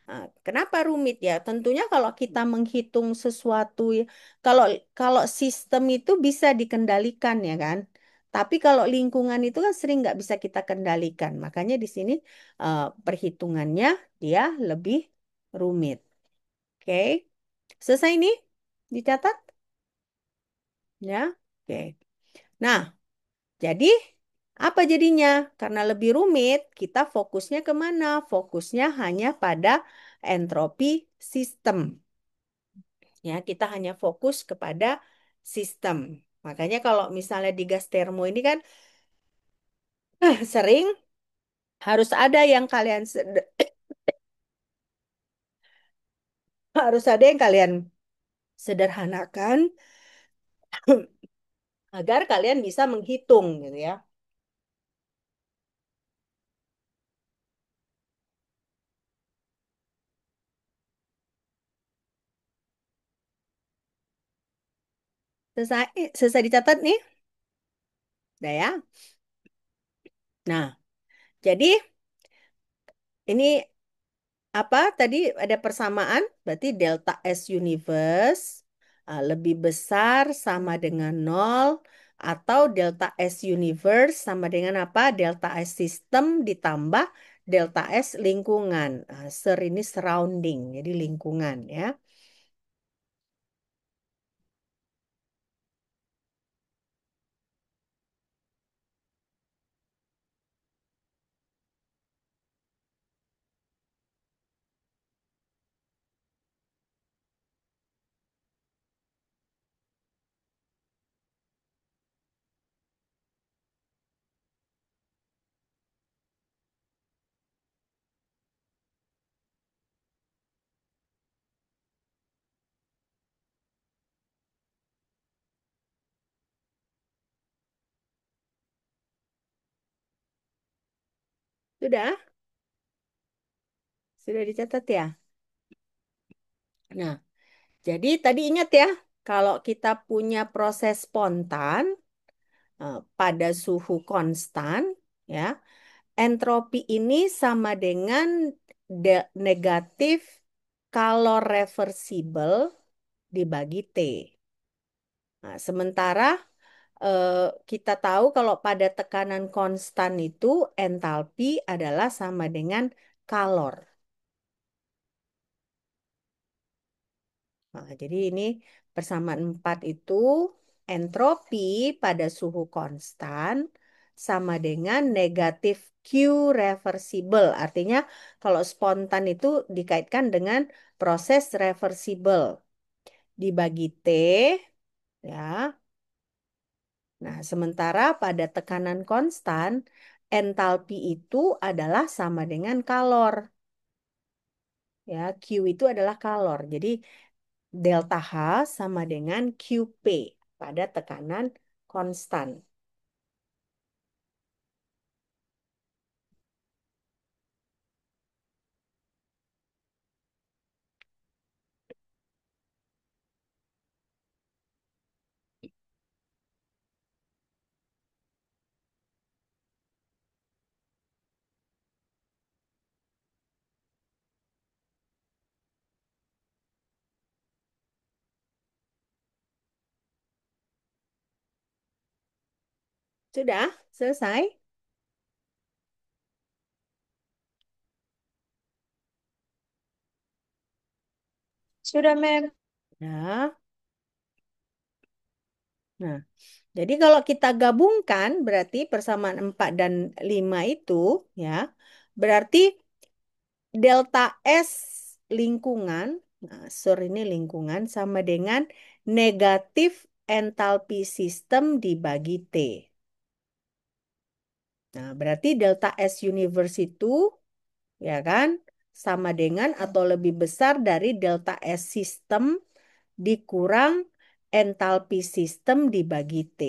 S1: Nah, kenapa rumit ya? Tentunya kalau kita menghitung sesuatu, kalau kalau sistem itu bisa dikendalikan ya kan. Tapi kalau lingkungan itu kan sering nggak bisa kita kendalikan. Makanya di sini perhitungannya dia lebih rumit. Oke, selesai nih dicatat ya. Oke. Nah, jadi apa jadinya? Karena lebih rumit, kita fokusnya kemana? Fokusnya hanya pada entropi sistem. Ya, kita hanya fokus kepada sistem. Makanya kalau misalnya di gas termo ini kan sering harus ada yang kalian harus ada yang kalian sederhanakan agar kalian bisa menghitung gitu ya. Selesai, selesai dicatat nih. Udah ya. Nah, jadi ini apa tadi ada persamaan, berarti delta S universe lebih besar sama dengan nol atau delta S universe sama dengan apa? Delta S sistem ditambah delta S lingkungan. Ser ini surrounding, jadi lingkungan ya. Sudah? Sudah dicatat ya? Nah, jadi tadi ingat ya, kalau kita punya proses spontan pada suhu konstan, ya, entropi ini sama dengan negatif kalor reversible dibagi T. Nah, sementara eh, kita tahu kalau pada tekanan konstan itu entalpi adalah sama dengan kalor. Nah, jadi ini persamaan 4 itu entropi pada suhu konstan sama dengan negatif Q reversible. Artinya kalau spontan itu dikaitkan dengan proses reversible. Dibagi T, ya. Nah, sementara pada tekanan konstan, entalpi itu adalah sama dengan kalor. Ya, Q itu adalah kalor. Jadi delta H sama dengan QP pada tekanan konstan. Sudah selesai?
S4: Sudah, Mem.
S1: Nah, nah, jadi kalau kita gabungkan berarti persamaan 4 dan 5 itu ya, berarti delta S lingkungan, nah, sur ini lingkungan sama dengan negatif entalpi sistem dibagi T. Nah, berarti delta S universe itu ya kan sama dengan atau lebih besar dari delta S sistem dikurang entalpi sistem dibagi T.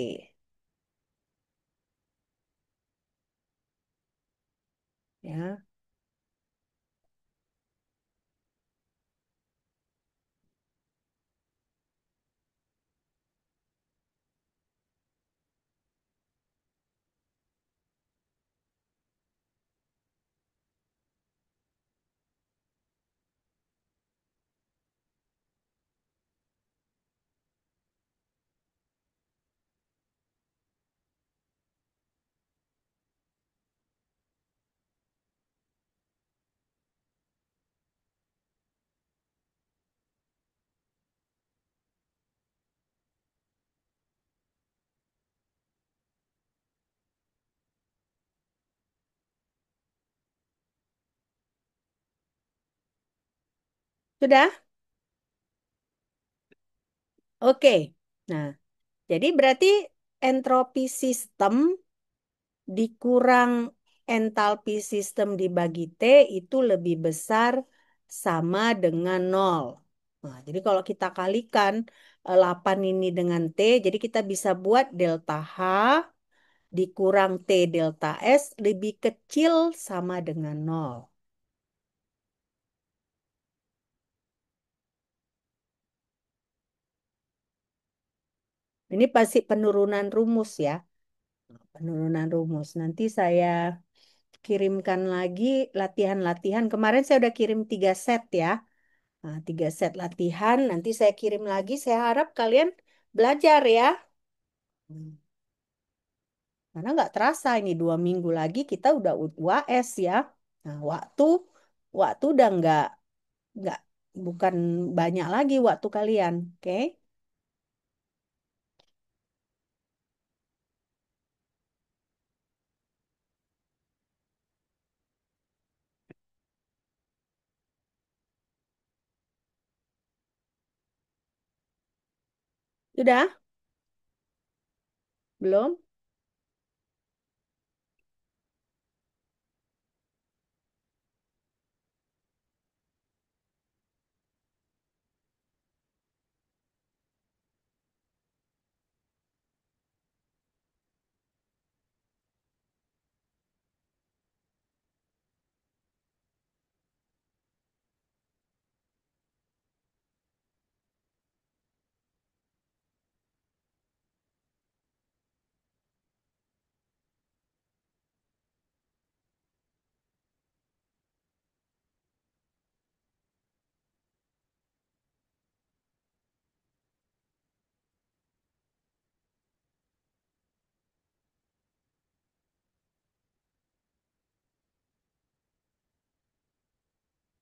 S1: Ya, Sudah? Oke. Nah, jadi berarti entropi sistem dikurang entalpi sistem dibagi T itu lebih besar sama dengan nol. Nah, jadi kalau kita kalikan 8 ini dengan T, jadi kita bisa buat delta H dikurang T delta S lebih kecil sama dengan nol. Ini pasti penurunan rumus ya. Penurunan rumus. Nanti saya kirimkan lagi latihan-latihan. Kemarin saya udah kirim 3 set ya. Nah, 3 set latihan. Nanti saya kirim lagi. Saya harap kalian belajar ya. Hmm. Karena nggak terasa ini 2 minggu lagi kita udah UAS ya. Nah, waktu udah nggak bukan banyak lagi waktu kalian. Oke? Sudah? Belum?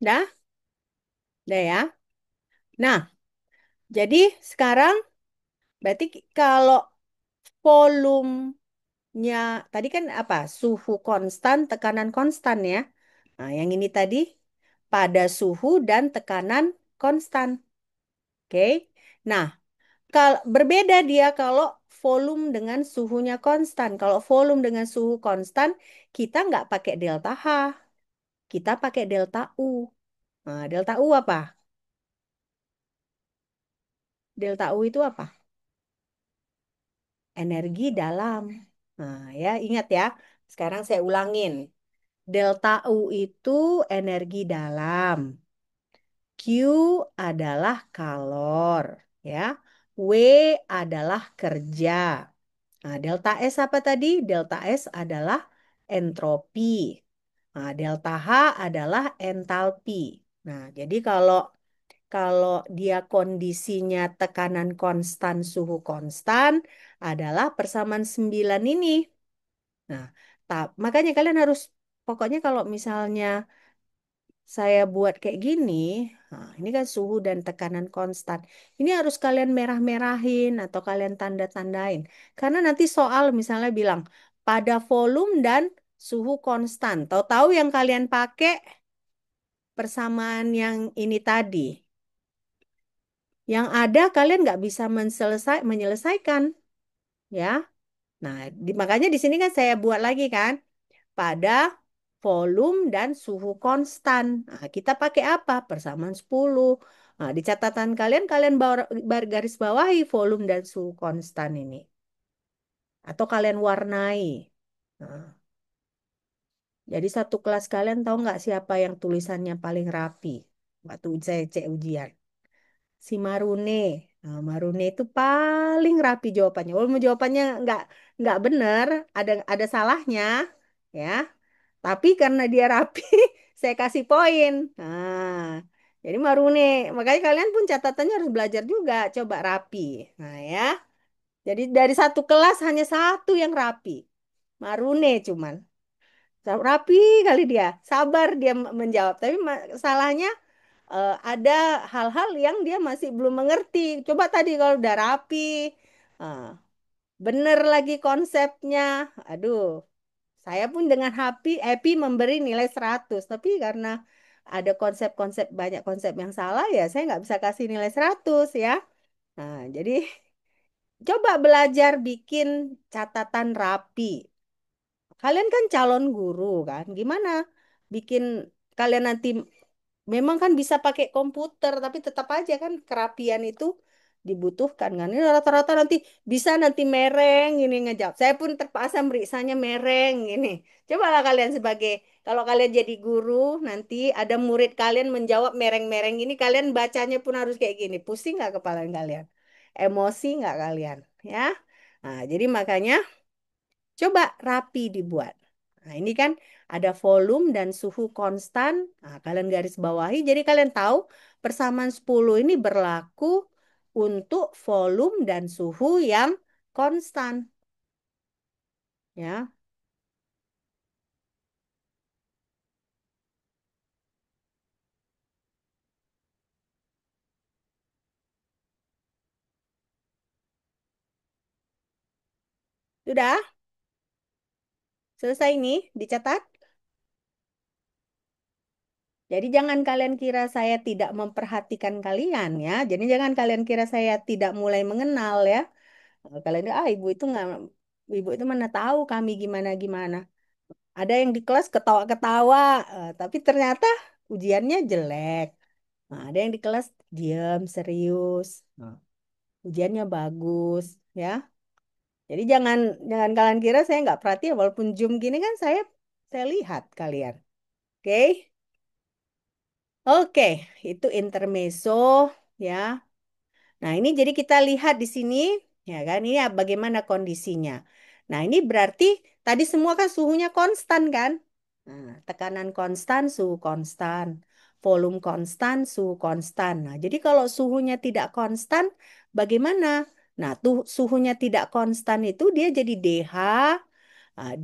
S1: Dah? Dah ya? Nah, jadi sekarang berarti kalau volumenya tadi kan apa? Suhu konstan, tekanan konstan ya. Nah, yang ini tadi pada suhu dan tekanan konstan. Oke. Nah, kalau berbeda dia kalau volume dengan suhunya konstan. Kalau volume dengan suhu konstan, kita nggak pakai delta H, kita pakai delta U. Nah, delta U apa? Delta U itu apa? Energi dalam. Nah, ya ingat ya. Sekarang saya ulangin. Delta U itu energi dalam. Q adalah kalor, ya. W adalah kerja. Nah, delta S apa tadi? Delta S adalah entropi. Nah, delta H adalah entalpi. Nah, jadi kalau kalau dia kondisinya tekanan konstan, suhu konstan adalah persamaan 9 ini. Nah, makanya kalian harus pokoknya kalau misalnya saya buat kayak gini, nah, ini kan suhu dan tekanan konstan. Ini harus kalian merah-merahin atau kalian tanda-tandain. Karena nanti soal misalnya bilang pada volume dan suhu konstan. Tahu-tahu yang kalian pakai persamaan yang ini tadi. Yang ada kalian nggak bisa menyelesaikan, ya. Nah, makanya di sini kan saya buat lagi kan pada volume dan suhu konstan. Nah, kita pakai apa? Persamaan 10. Nah, di catatan kalian kalian garis bawahi volume dan suhu konstan ini. Atau kalian warnai. Nah, jadi satu kelas kalian tahu nggak siapa yang tulisannya paling rapi waktu saya cek ujian? Si Marune. Nah, Marune itu paling rapi jawabannya. Walaupun jawabannya nggak benar, ada salahnya, ya. Tapi karena dia rapi, saya kasih poin. Nah, jadi Marune. Makanya kalian pun catatannya harus belajar juga. Coba rapi. Nah, ya. Jadi dari satu kelas hanya satu yang rapi. Marune cuman. Rapi kali dia. Sabar dia menjawab. Tapi salahnya ada hal-hal yang dia masih belum mengerti. Coba tadi kalau udah rapi, eh, bener lagi konsepnya. Aduh, saya pun dengan happy memberi nilai 100. Tapi karena ada konsep-konsep, banyak konsep yang salah, ya saya nggak bisa kasih nilai 100 ya. Nah, jadi coba belajar bikin catatan rapi. Kalian kan calon guru kan, gimana bikin kalian nanti memang kan bisa pakai komputer, tapi tetap aja kan kerapian itu dibutuhkan kan. Ini rata-rata nanti bisa nanti mereng ini ngejawab. Saya pun terpaksa meriksanya mereng ini. Cobalah kalian sebagai, kalau kalian jadi guru, nanti ada murid kalian menjawab mereng-mereng ini, kalian bacanya pun harus kayak gini. Pusing nggak kepala kalian? Emosi nggak kalian? Ya. Nah, jadi makanya coba rapi dibuat. Nah, ini kan ada volume dan suhu konstan. Nah, kalian garis bawahi. Jadi kalian tahu persamaan 10 ini berlaku untuk volume dan suhu yang konstan. Ya, sudah selesai nih dicatat. Jadi jangan kalian kira saya tidak memperhatikan kalian ya. Jadi jangan kalian kira saya tidak mulai mengenal ya. Kalian, ibu itu nggak, ibu itu mana tahu kami gimana gimana. Ada yang di kelas ketawa-ketawa, tapi ternyata ujiannya jelek. Nah, ada yang di kelas diam, serius. Nah, ujiannya bagus, ya. Jadi jangan jangan kalian kira saya nggak perhatian, walaupun Zoom gini kan saya lihat kalian. Oke? Oke, itu intermezzo ya. Nah, ini jadi kita lihat di sini, ya kan, ini bagaimana kondisinya. Nah, ini berarti tadi semua kan suhunya konstan kan? Nah, tekanan konstan, suhu konstan. Volume konstan, suhu konstan. Nah, jadi kalau suhunya tidak konstan, bagaimana? Nah, tuh suhunya tidak konstan itu dia jadi DH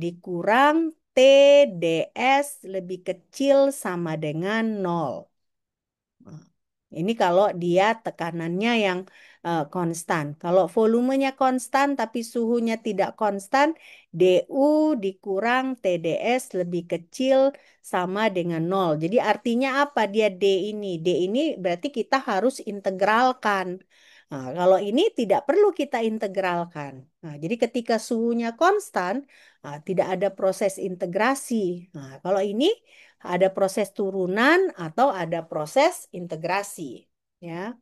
S1: dikurang TDS lebih kecil sama dengan 0. Nah, ini kalau dia tekanannya yang konstan. Kalau volumenya konstan tapi suhunya tidak konstan, DU dikurang TDS lebih kecil sama dengan 0. Jadi artinya apa dia D ini? D ini berarti kita harus integralkan. Nah, kalau ini tidak perlu kita integralkan. Nah, jadi ketika suhunya konstan, tidak ada proses integrasi. Nah, kalau ini ada proses turunan atau ada proses integrasi, ya.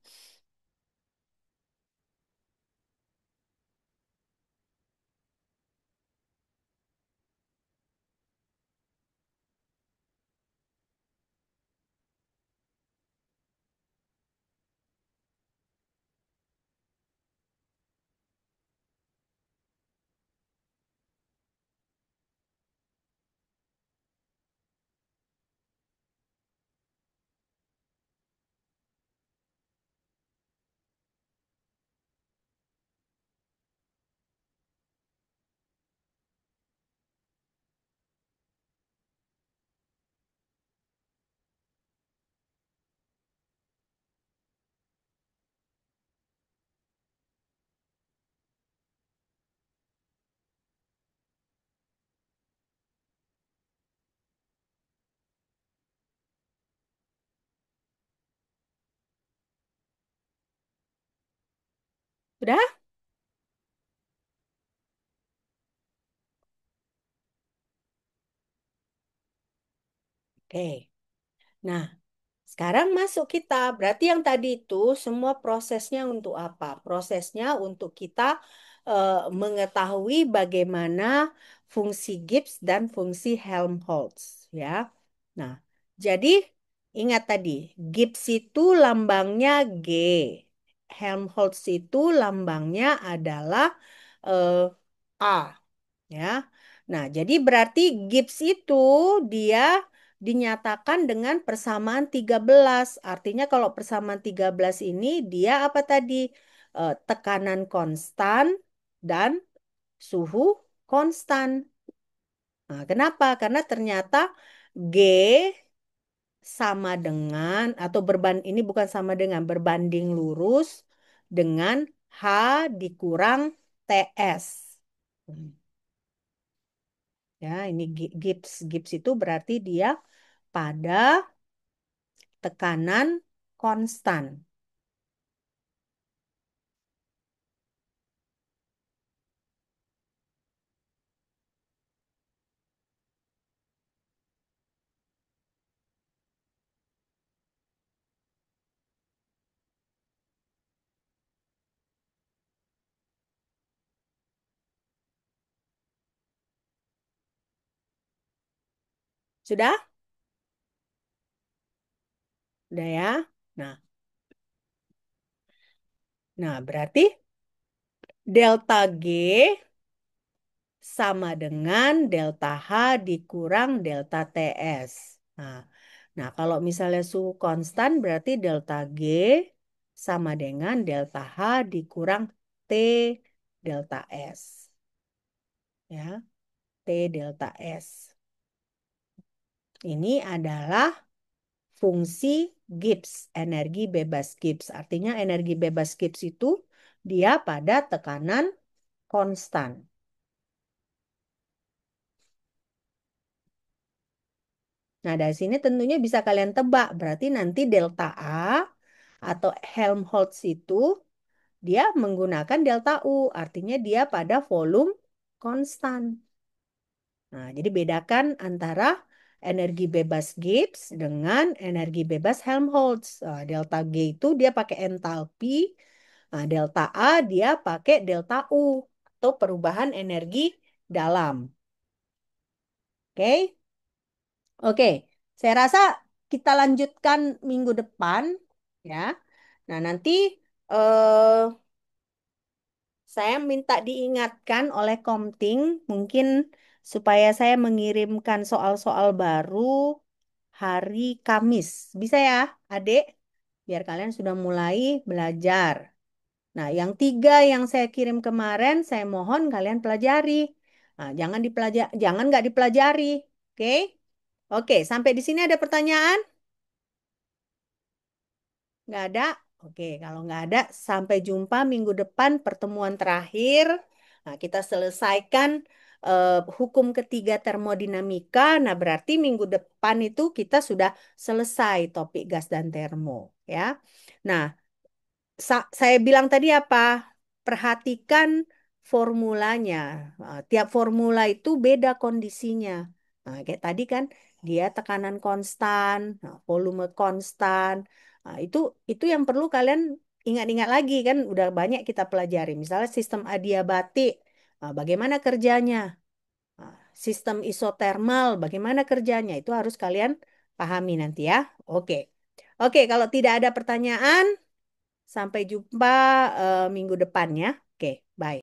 S1: Sudah? Oke. Nah, sekarang masuk kita. Berarti yang tadi itu semua prosesnya untuk apa? Prosesnya untuk kita mengetahui bagaimana fungsi Gibbs dan fungsi Helmholtz, ya. Nah, jadi ingat tadi, Gibbs itu lambangnya G. Helmholtz itu lambangnya adalah eh, A, ya. Nah, jadi berarti Gibbs itu dia dinyatakan dengan persamaan 13. Artinya kalau persamaan 13 ini dia apa tadi? Tekanan konstan dan suhu konstan. Nah, kenapa? Karena ternyata G sama dengan atau ini bukan sama dengan, berbanding lurus dengan H dikurang TS. Ya, ini Gibbs. Gibbs itu berarti dia pada tekanan konstan. Sudah? Udah ya? Nah, berarti delta G sama dengan delta H dikurang delta TS. Nah, kalau misalnya suhu konstan berarti delta G sama dengan delta H dikurang T delta S. Ya, T delta S. Ini adalah fungsi Gibbs, energi bebas Gibbs. Artinya energi bebas Gibbs itu dia pada tekanan konstan. Nah, dari sini tentunya bisa kalian tebak. Berarti nanti delta A atau Helmholtz itu dia menggunakan delta U. Artinya dia pada volume konstan. Nah, jadi bedakan antara energi bebas Gibbs dengan energi bebas Helmholtz. Delta G itu dia pakai entalpi. Nah, delta A dia pakai delta U atau perubahan energi dalam. Oke? Oke, saya rasa kita lanjutkan minggu depan ya. Nah, nanti eh, saya minta diingatkan oleh Komting mungkin supaya saya mengirimkan soal-soal baru hari Kamis. Bisa ya, Adik? Biar kalian sudah mulai belajar. Nah, yang 3 yang saya kirim kemarin, saya mohon kalian pelajari. Nah, jangan nggak dipelajari. Oke? Oke, sampai di sini ada pertanyaan? Nggak ada? Oke, kalau nggak ada, sampai jumpa minggu depan pertemuan terakhir. Nah, kita selesaikan hukum ketiga termodinamika. Nah, berarti minggu depan itu kita sudah selesai topik gas dan termo, ya. Nah, saya bilang tadi apa? Perhatikan formulanya. Tiap formula itu beda kondisinya. Nah, kayak tadi kan dia tekanan konstan, volume konstan. Itu yang perlu kalian ingat-ingat lagi kan udah banyak kita pelajari. Misalnya sistem adiabatik, bagaimana kerjanya? Sistem isotermal, bagaimana kerjanya? Itu harus kalian pahami nanti ya. Oke. Oke, kalau tidak ada pertanyaan, sampai jumpa minggu depan ya. Oke, bye.